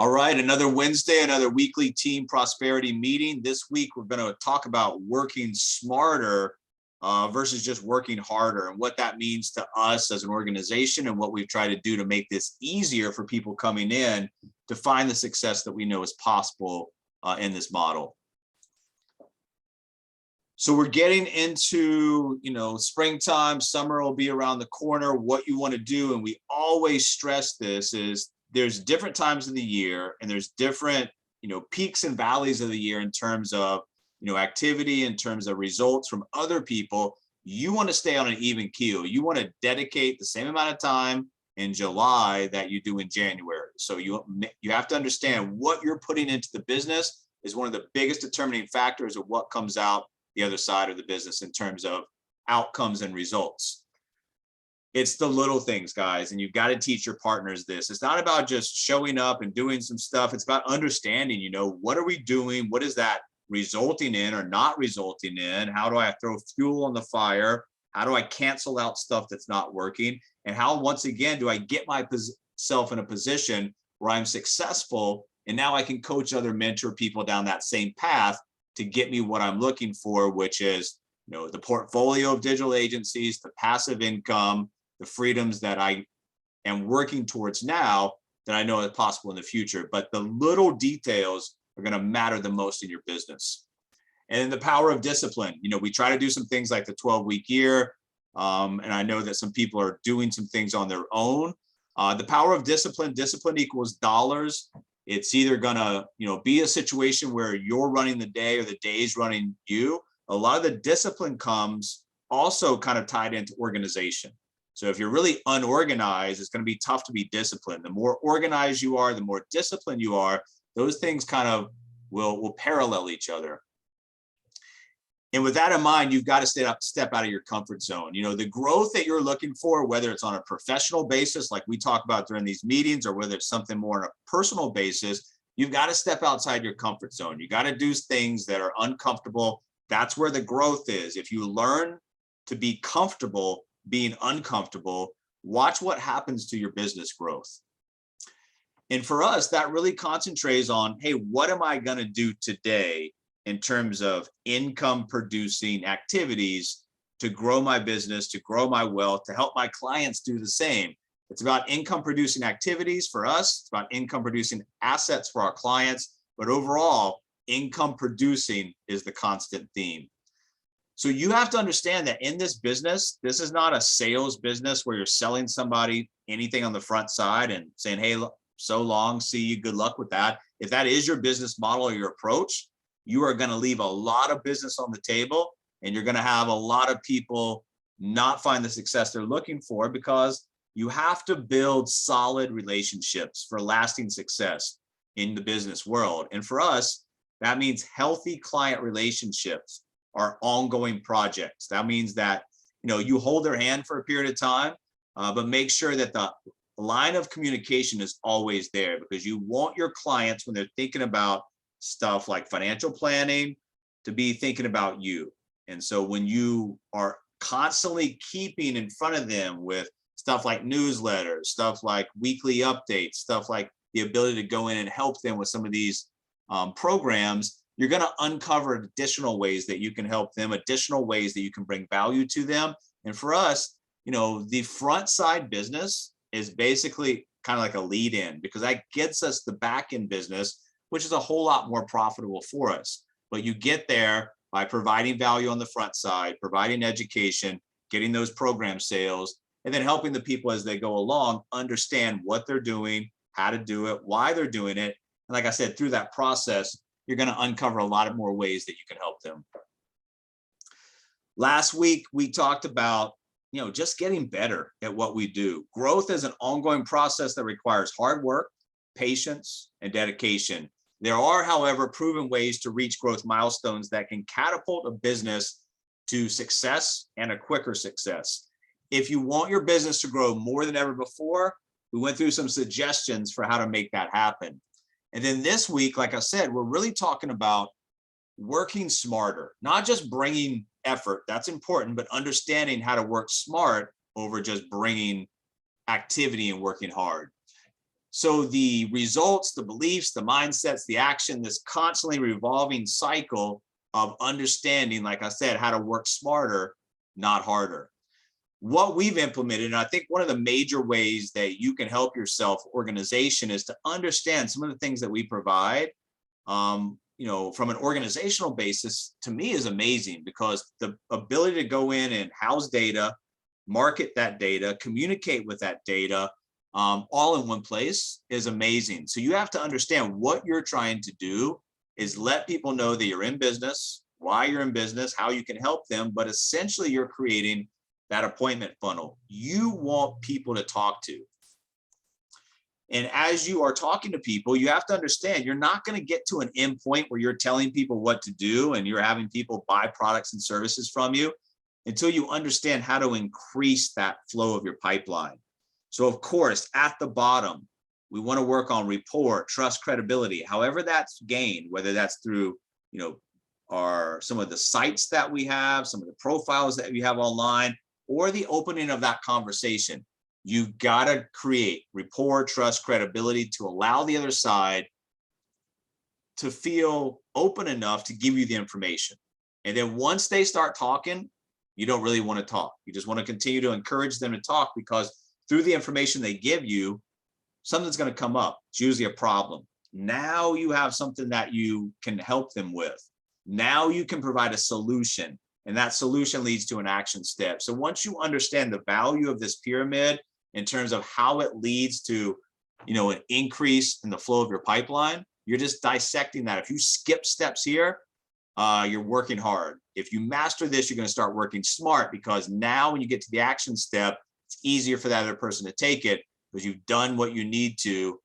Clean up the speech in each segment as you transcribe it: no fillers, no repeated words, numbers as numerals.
All right, another Wednesday, another weekly team prosperity meeting. This week, we're going to talk about working smarter versus just working harder, and what that means to us as an organization, and what we've tried to do to make this easier for people coming in to find the success that we know is possible in this model. So we're getting into, springtime, summer will be around the corner. What you want to do, and we always stress this, is there's different times of the year, and there's different, peaks and valleys of the year in terms of, activity, in terms of results from other people. You want to stay on an even keel. You want to dedicate the same amount of time in July that you do in January. So you have to understand what you're putting into the business is one of the biggest determining factors of what comes out the other side of the business in terms of outcomes and results. It's the little things, guys, and you've got to teach your partners this. It's not about just showing up and doing some stuff. It's about understanding, what are we doing? What is that resulting in or not resulting in? How do I throw fuel on the fire? How do I cancel out stuff that's not working? And how, once again, do I get myself in a position where I'm successful, and now I can coach other mentor people down that same path to get me what I'm looking for, which is, the portfolio of digital agencies, the passive income, the freedoms that I am working towards now that I know is possible in the future. But the little details are going to matter the most in your business. And then the power of discipline. We try to do some things like the 12-week year. And I know that some people are doing some things on their own. The power of discipline equals dollars. It's either gonna, be a situation where you're running the day or the day's running you. A lot of the discipline comes also kind of tied into organization. So if you're really unorganized, it's going to be tough to be disciplined. The more organized you are, the more disciplined you are, those things kind of will parallel each other. And with that in mind, you've got to step out of your comfort zone. The growth that you're looking for, whether it's on a professional basis, like we talk about during these meetings, or whether it's something more on a personal basis, you've got to step outside your comfort zone. You got to do things that are uncomfortable. That's where the growth is. If you learn to be comfortable being uncomfortable, watch what happens to your business growth. And for us, that really concentrates on, hey, what am I going to do today in terms of income producing activities to grow my business, to grow my wealth, to help my clients do the same. It's about income producing activities for us. It's about income producing assets for our clients. But overall, income producing is the constant theme. So you have to understand that in this business, this is not a sales business where you're selling somebody anything on the front side and saying, hey, so long, see you, good luck with that. If that is your business model or your approach, you are going to leave a lot of business on the table, and you're going to have a lot of people not find the success they're looking for, because you have to build solid relationships for lasting success in the business world. And for us, that means healthy client relationships are ongoing projects. That means that, you hold their hand for a period of time, but make sure that the line of communication is always there, because you want your clients, when they're thinking about stuff like financial planning, to be thinking about you. And so when you are constantly keeping in front of them with stuff like newsletters, stuff like weekly updates, stuff like the ability to go in and help them with some of these programs, you're going to uncover additional ways that you can help them, additional ways that you can bring value to them. And for us, the front side business is basically kind of like a lead in, because that gets us the back end business, which is a whole lot more profitable for us. But you get there by providing value on the front side, providing education, getting those program sales, and then helping the people as they go along understand what they're doing, how to do it, why they're doing it. And like I said, through that process, you're going to uncover a lot of more ways that you can help them. Last week, we talked about, just getting better at what we do. Growth is an ongoing process that requires hard work, patience, and dedication. There are, however, proven ways to reach growth milestones that can catapult a business to success, and a quicker success. If you want your business to grow more than ever before, we went through some suggestions for how to make that happen. And then this week, like I said, we're really talking about working smarter, not just bringing effort. That's important, but understanding how to work smart over just bringing activity and working hard. So the results, the beliefs, the mindsets, the action, this constantly revolving cycle of understanding, like I said, how to work smarter, not harder. What we've implemented, and I think one of the major ways that you can help yourself organization is to understand some of the things that we provide, from an organizational basis, to me is amazing, because the ability to go in and house data, market that data, communicate with that data, all in one place is amazing. So you have to understand what you're trying to do is let people know that you're in business, why you're in business, how you can help them, but essentially you're creating that appointment funnel. You want people to talk to. And as you are talking to people, you have to understand you're not going to get to an end point where you're telling people what to do and you're having people buy products and services from you until you understand how to increase that flow of your pipeline. So of course, at the bottom, we want to work on rapport, trust, credibility, however that's gained, whether that's through, some of the sites that we have, some of the profiles that we have online, or the opening of that conversation. You've got to create rapport, trust, credibility to allow the other side to feel open enough to give you the information. And then once they start talking, you don't really want to talk. You just want to continue to encourage them to talk, because through the information they give you, something's going to come up. It's usually a problem. Now you have something that you can help them with. Now you can provide a solution, and that solution leads to an action step. So once you understand the value of this pyramid in terms of how it leads to, an increase in the flow of your pipeline, you're just dissecting that. If you skip steps here, you're working hard. If you master this, you're going to start working smart, because now when you get to the action step, it's easier for that other person to take it, because you've done what you need to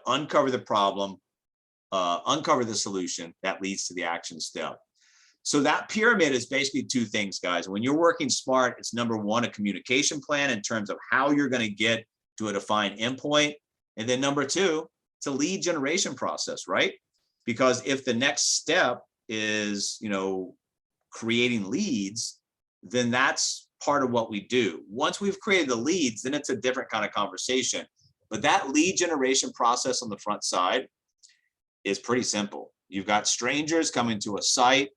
uncover the problem, uncover the solution that leads to the action step. So that pyramid is basically two things, guys. When you're working smart, it's number one, a communication plan in terms of how you're going to get to a defined endpoint. And then number two, it's a lead generation process, right? Because if the next step is, creating leads, then that's part of what we do. Once we've created the leads, then it's a different kind of conversation. But that lead generation process on the front side is pretty simple. You've got strangers coming to a site.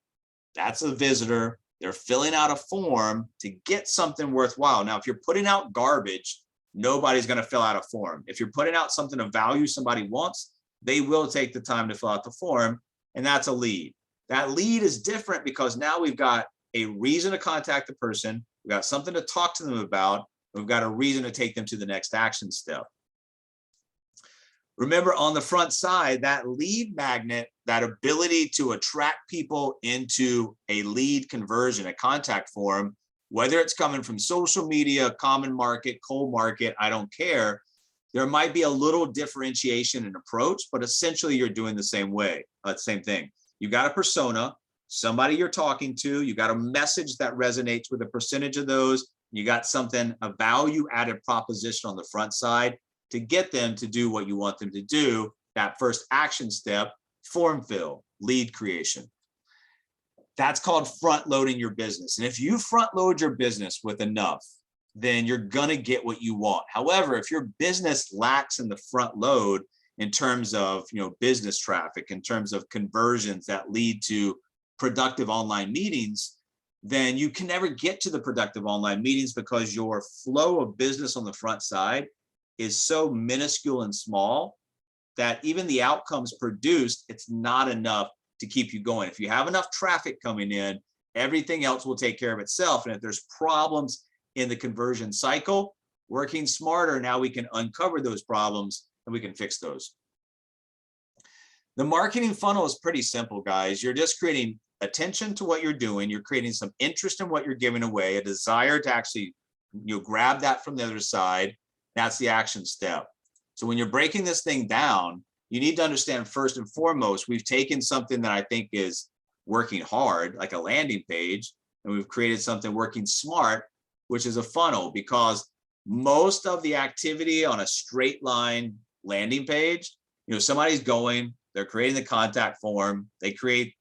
That's a visitor. They're filling out a form to get something worthwhile. Now, if you're putting out garbage, nobody's going to fill out a form. If you're putting out something of value somebody wants, they will take the time to fill out the form, and that's a lead. That lead is different because now we've got a reason to contact the person. We've got something to talk to them about. We've got a reason to take them to the next action step. Remember, on the front side, that lead magnet, that ability to attract people into a lead conversion, a contact form, whether it's coming from social media, common market, cold market, I don't care. There might be a little differentiation in approach, but essentially you're doing the same way, same thing. You've got a persona, somebody you're talking to, you got a message that resonates with a percentage of those, you got something, a value added proposition on the front side to get them to do what you want them to do. That first action step, form fill, lead creation. That's called front loading your business. And if you front load your business with enough, then you're gonna get what you want. However, if your business lacks in the front load in terms of business traffic, in terms of conversions that lead to productive online meetings, then you can never get to the productive online meetings, because your flow of business on the front side is so minuscule and small that even the outcomes produced, it's not enough to keep you going. If you have enough traffic coming in, everything else will take care of itself. And if there's problems in the conversion cycle, working smarter, now we can uncover those problems and we can fix those. The marketing funnel is pretty simple, guys. You're just creating attention to what you're doing. You're creating some interest in what you're giving away, a desire to actually grab that from the other side. That's the action step. So when you're breaking this thing down, you need to understand first and foremost, we've taken something that I think is working hard, like a landing page, and we've created something working smart, which is a funnel, because most of the activity on a straight line landing page, somebody's going, they're creating the contact form, they create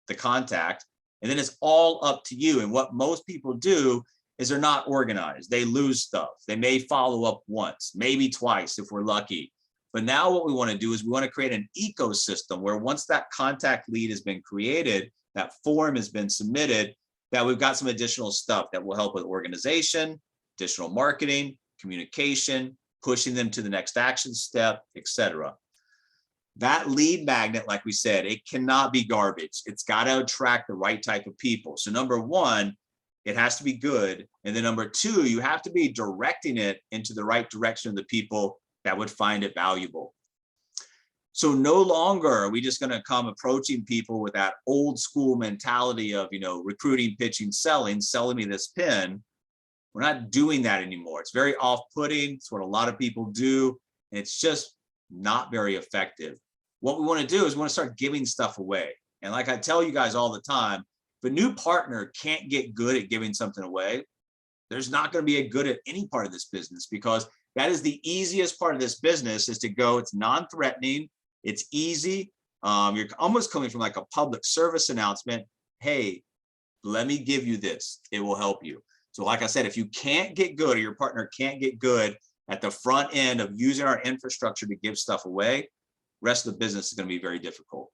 the contact, and then it's all up to you. And what most people do is they're not organized. They lose stuff. They may follow up once, maybe twice if we're lucky. But now what we want to do is we want to create an ecosystem where once that contact lead has been created, that form has been submitted, that we've got some additional stuff that will help with organization, additional marketing, communication, pushing them to the next action step, etc. That lead magnet, like we said, it cannot be garbage. It's got to attract the right type of people. So number one, it has to be good. And then number two, you have to be directing it into the right direction of the people that would find it valuable. So no longer are we just going to come approaching people with that old school mentality of, recruiting, pitching, selling me this pin. We're not doing that anymore. It's very off-putting. It's what a lot of people do. And it's just not very effective. What we want to do is we want to start giving stuff away. And like I tell you guys all the time, if a new partner can't get good at giving something away, there's not going to be a good at any part of this business, because that is the easiest part of this business, is to go, it's non-threatening, it's easy. You're almost coming from like a public service announcement. Hey, let me give you this. It will help you. So like I said, if you can't get good, or your partner can't get good at the front end of using our infrastructure to give stuff away, rest of the business is going to be very difficult.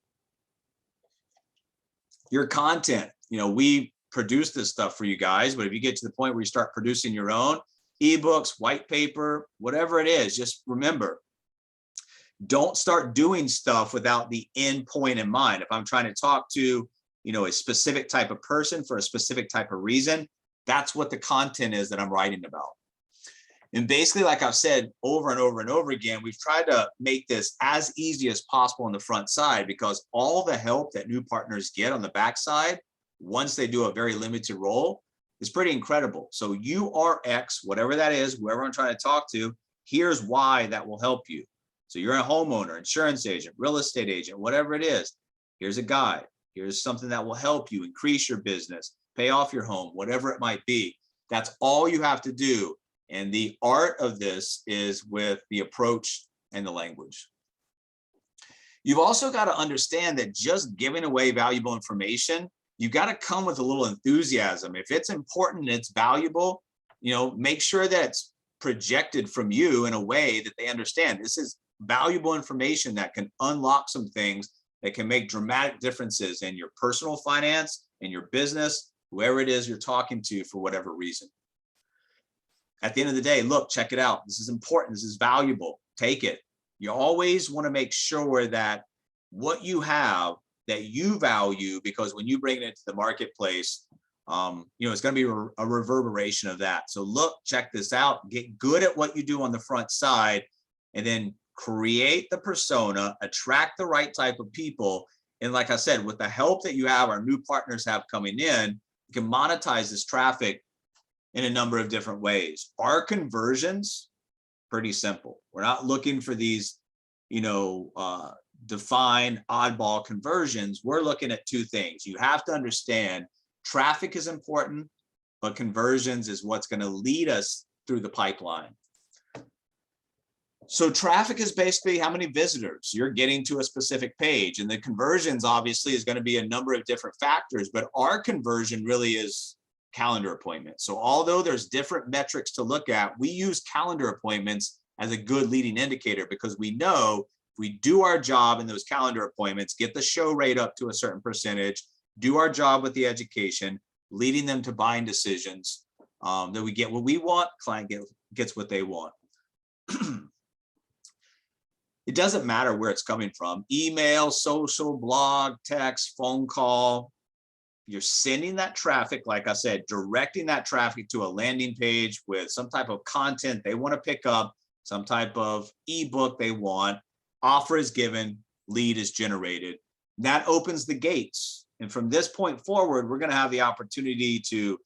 Your content, we produce this stuff for you guys, but if you get to the point where you start producing your own ebooks, white paper, whatever it is, just remember, don't start doing stuff without the end point in mind. If I'm trying to talk to, a specific type of person for a specific type of reason, that's what the content is that I'm writing about. And basically, like I've said over and over and over again, we've tried to make this as easy as possible on the front side, because all the help that new partners get on the backside, once they do a very limited role, is pretty incredible. So you are X, whatever that is, whoever I'm trying to talk to, here's why that will help you. So you're a homeowner, insurance agent, real estate agent, whatever it is, here's a guide. Here's something that will help you increase your business, pay off your home, whatever it might be. That's all you have to do. And the art of this is with the approach and the language. You've also got to understand that just giving away valuable information, you've got to come with a little enthusiasm. If it's important, it's valuable, make sure that it's projected from you in a way that they understand this is valuable information that can unlock some things that can make dramatic differences in your personal finance, in your business, whoever it is you're talking to for whatever reason. At the end of the day, look, check it out. This is important. This is valuable. Take it. You always want to make sure that what you have, that you value, because when you bring it into the marketplace, it's going to be a reverberation of that. So look, check this out, get good at what you do on the front side, and then create the persona, attract the right type of people. And like I said, with the help that you have, our new partners have coming in, you can monetize this traffic in a number of different ways. Our conversions, pretty simple. We're not looking for these, defined oddball conversions. We're looking at two things. You have to understand traffic is important, but conversions is what's going to lead us through the pipeline. So traffic is basically how many visitors you're getting to a specific page, and the conversions obviously is going to be a number of different factors, but our conversion really is calendar appointments. So although there's different metrics to look at, we use calendar appointments as a good leading indicator, because we know if we do our job in those calendar appointments, get the show rate up to a certain percentage, do our job with the education, leading them to buying decisions, that we get what we want, client gets what they want. It doesn't matter where it's coming from, email, social, blog, text, phone call. You're sending that traffic, like I said, directing that traffic to a landing page with some type of content they want to pick up, some type of ebook they want, offer is given, lead is generated. That opens the gates. And from this point forward, we're going to have the opportunity to,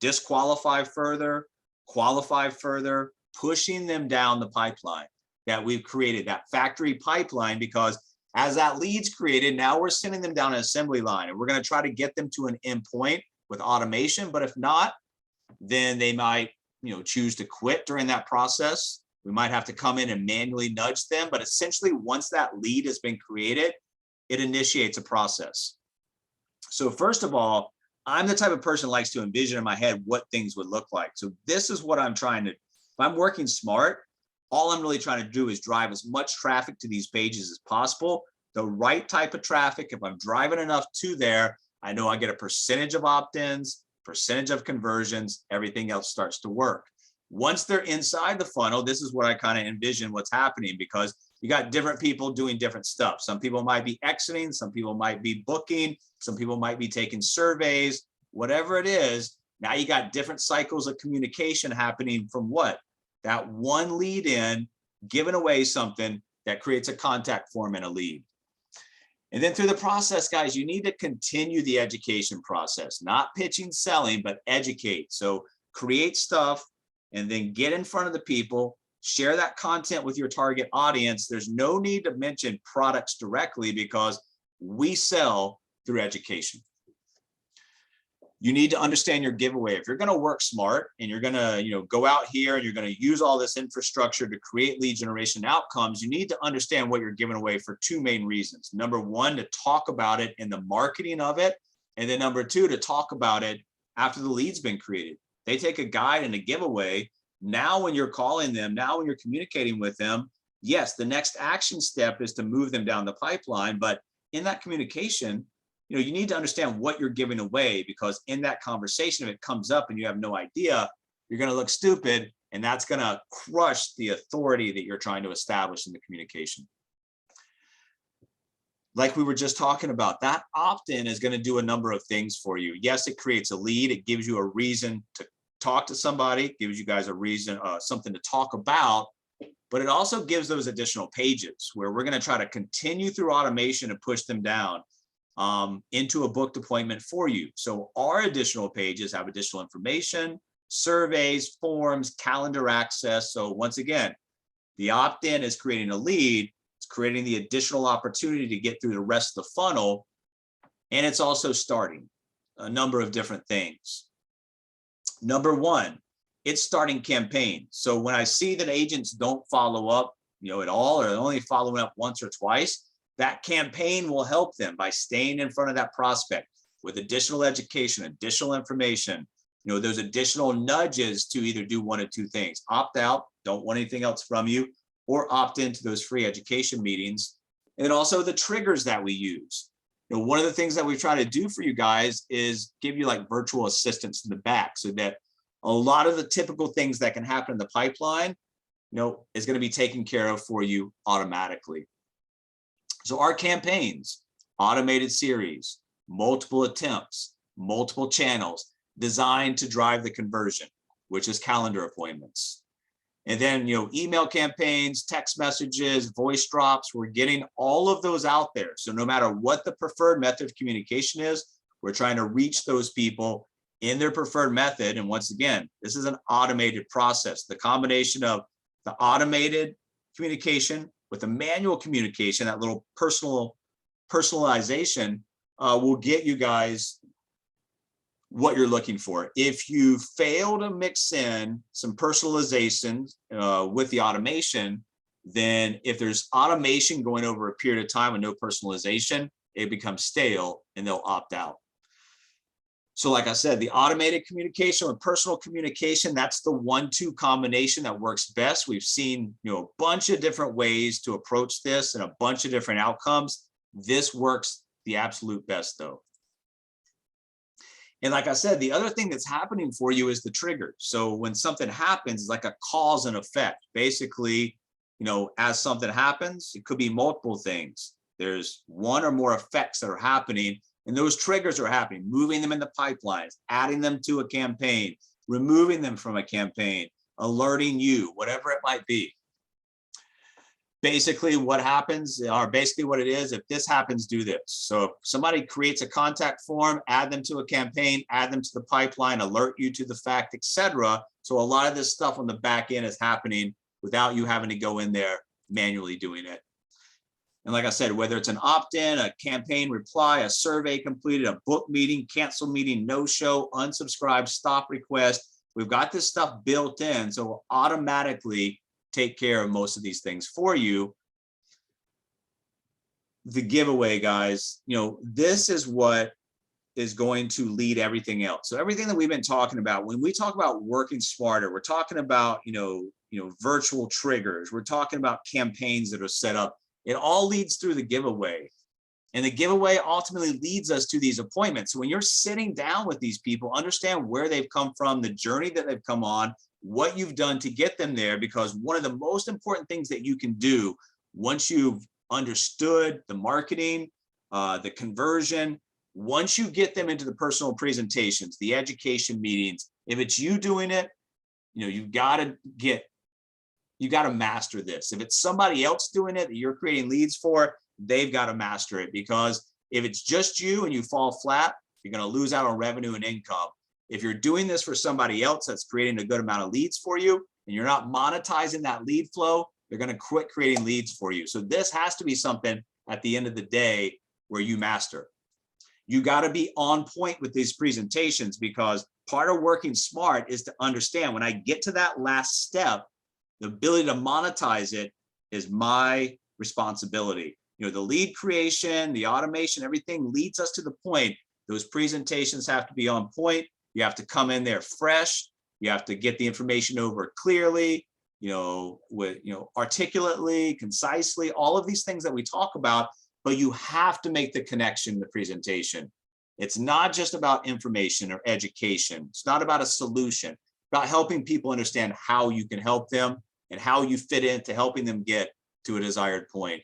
disqualify further, qualify further, pushing them down the pipeline that we've created, that factory pipeline, because as that lead's created, now we're sending them down an assembly line, and we're going to try to get them to an endpoint with automation. But if not, then they might, choose to quit during that process. We might have to come in and manually nudge them. But essentially, once that lead has been created, it initiates a process. So first of all, I'm the type of person who likes to envision in my head what things would look like. So this is what I'm trying to, if I'm working smart, all I'm really trying to do is drive as much traffic to these pages as possible. The right type of traffic, if I'm driving enough to there, I know I get a percentage of opt-ins, percentage of conversions, everything else starts to work. Once they're inside the funnel, this is what I kind of envision what's happening, because you got different people doing different stuff. Some people might be exiting, some people might be booking, some people might be taking surveys, whatever it is. Now you got different cycles of communication happening from what? That one lead in, giving away something that creates a contact form and a lead. And then through the process, guys, you need to continue the education process, not pitching, selling, but educate. So create stuff and then get in front of the people, share that content with your target audience. There's no need to mention products directly because we sell through education. You need to understand your giveaway. If you're going to work smart and you're going to, go out here and you're going to use all this infrastructure to create lead generation outcomes, you need to understand what you're giving away for two main reasons. Number one, to talk about it in the marketing of it. And then number two, to talk about it after the lead's been created. They take a guide and a giveaway. Now, when you're calling them, now when you're communicating with them, yes, the next action step is to move them down the pipeline. But in that communication, you need to understand what you're giving away, because in that conversation, if it comes up and you have no idea, you're going to look stupid, and that's going to crush the authority that you're trying to establish in the communication. Like we were just talking about, that opt-in is going to do a number of things for you. Yes, it creates a lead. It gives you a reason to talk to somebody, gives you guys a reason, something to talk about, but it also gives those additional pages where we're going to try to continue through automation and push them down into a booked appointment for you. So our additional pages have additional information, surveys, forms, calendar access. So once again, the opt-in is creating a lead. It's creating the additional opportunity to get through the rest of the funnel. And it's also starting a number of different things. Number one, it's starting campaigns. So when I see that agents don't follow up, at all, or only following up once or twice, that campaign will help them by staying in front of that prospect with additional education, additional information, those additional nudges to either do one of two things: opt out, don't want anything else from you, or opt into those free education meetings. And then also the triggers that we use. One of the things that we try to do for you guys is give you like virtual assistants in the back, so that a lot of the typical things that can happen in the pipeline, is going to be taken care of for you automatically. So our campaigns, automated series, multiple attempts, multiple channels, designed to drive the conversion, which is calendar appointments. And then, email campaigns, text messages, voice drops, we're getting all of those out there. So no matter what the preferred method of communication is, we're trying to reach those people in their preferred method. And once again, this is an automated process. The combination of the automated communication with the manual communication, that little personalization will get you guys what you're looking for. If you fail to mix in some personalization with the automation, then if there's automation going over a period of time and no personalization, it becomes stale and they'll opt out. So like I said, the automated communication with personal communication, that's the 1-2 combination that works best. We've seen, a bunch of different ways to approach this and a bunch of different outcomes. This works the absolute best though. And like I said, the other thing that's happening for you is the trigger. So when something happens, it's like a cause and effect. Basically, as something happens, it could be multiple things. There's one or more effects that are happening. And those triggers are happening, moving them in the pipelines, adding them to a campaign, removing them from a campaign, alerting you, whatever it might be. Basically what happens, or basically what it is, if this happens, do this. So if somebody creates a contact form, add them to a campaign, add them to the pipeline, alert you to the fact, etc. So a lot of this stuff on the back end is happening without you having to go in there manually doing it. And like I said, whether it's an opt-in, a campaign reply, a survey completed, a book meeting, cancel meeting, no-show, unsubscribe, stop request, we've got this stuff built in, so we'll automatically take care of most of these things for you. The giveaway, guys, this is what is going to lead everything else. So everything that we've been talking about, when we talk about working smarter, we're talking about, virtual triggers. We're talking about campaigns that are set up. It all leads through the giveaway. And the giveaway ultimately leads us to these appointments. So when you're sitting down with these people, understand where they've come from, the journey that they've come on, what you've done to get them there, because one of the most important things that you can do once you've understood the marketing, the conversion, once you get them into the personal presentations, the education meetings, if it's you doing it, you've got to master this. If it's somebody else doing it that you're creating leads for, they've got to master it, because if it's just you and you fall flat, you're going to lose out on revenue and income. If you're doing this for somebody else that's creating a good amount of leads for you and you're not monetizing that lead flow, they're going to quit creating leads for you. So this has to be something at the end of the day where you master. You got to be on point with these presentations, because part of working smart is to understand when I get to that last step, the ability to monetize it is my responsibility. The lead creation, the automation, everything leads us to the point. Those presentations have to be on point. You have to come in there fresh. You have to get the information over clearly, articulately, concisely, all of these things that we talk about, but you have to make the connection in the presentation. It's not just about information or education. It's not about a solution. It's about helping people understand how you can help them and how you fit into helping them get to a desired point.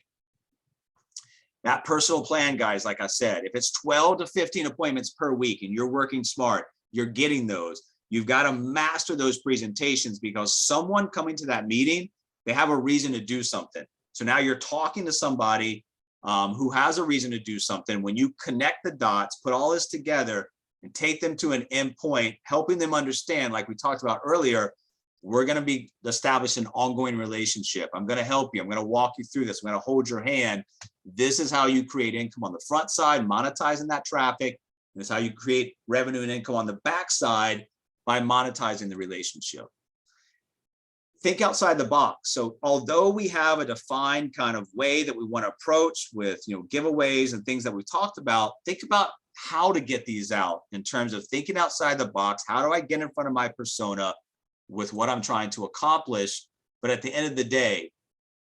That personal plan, guys, like I said, if it's 12 to 15 appointments per week and you're working smart, you're getting those. You've got to master those presentations, because someone coming to that meeting, they have a reason to do something. So now you're talking to somebody who has a reason to do something. When you connect the dots, put all this together and take them to an end point, helping them understand, like we talked about earlier, we're going to be establishing an ongoing relationship. I'm going to help you. I'm going to walk you through this. I'm going to hold your hand. This is how you create income on the front side, monetizing that traffic. This is how you create revenue and income on the back side by monetizing the relationship. Think outside the box. So although we have a defined kind of way that we want to approach with, giveaways and things that we talked about, think about how to get these out in terms of thinking outside the box. How do I get in front of my persona with what I'm trying to accomplish? But at the end of the day,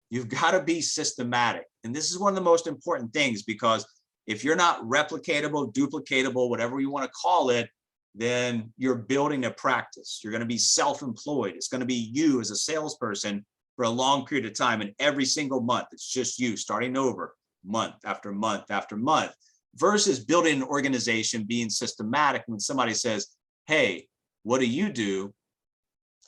you've got to be systematic. And this is one of the most important things, because if you're not replicatable, duplicatable, whatever you want to call it, then you're building a practice. You're going to be self-employed. It's going to be you as a salesperson for a long period of time. And every single month, it's just you starting over month after month after month, versus building an organization, being systematic. When somebody says, hey, what do you do?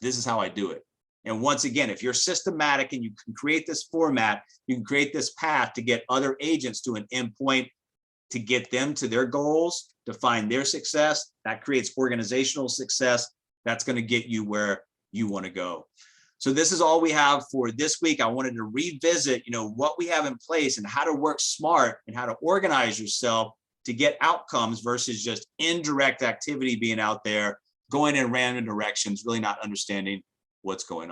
This is how I do it. And once again, if you're systematic and you can create this format, you can create this path to get other agents to an endpoint, to get them to their goals, to find their success. That creates organizational success. That's going to get you where you want to go. So this is all we have for this week. I wanted to revisit, what we have in place and how to work smart and how to organize yourself to get outcomes versus just indirect activity being out there, going in random directions, really not understanding what's going on.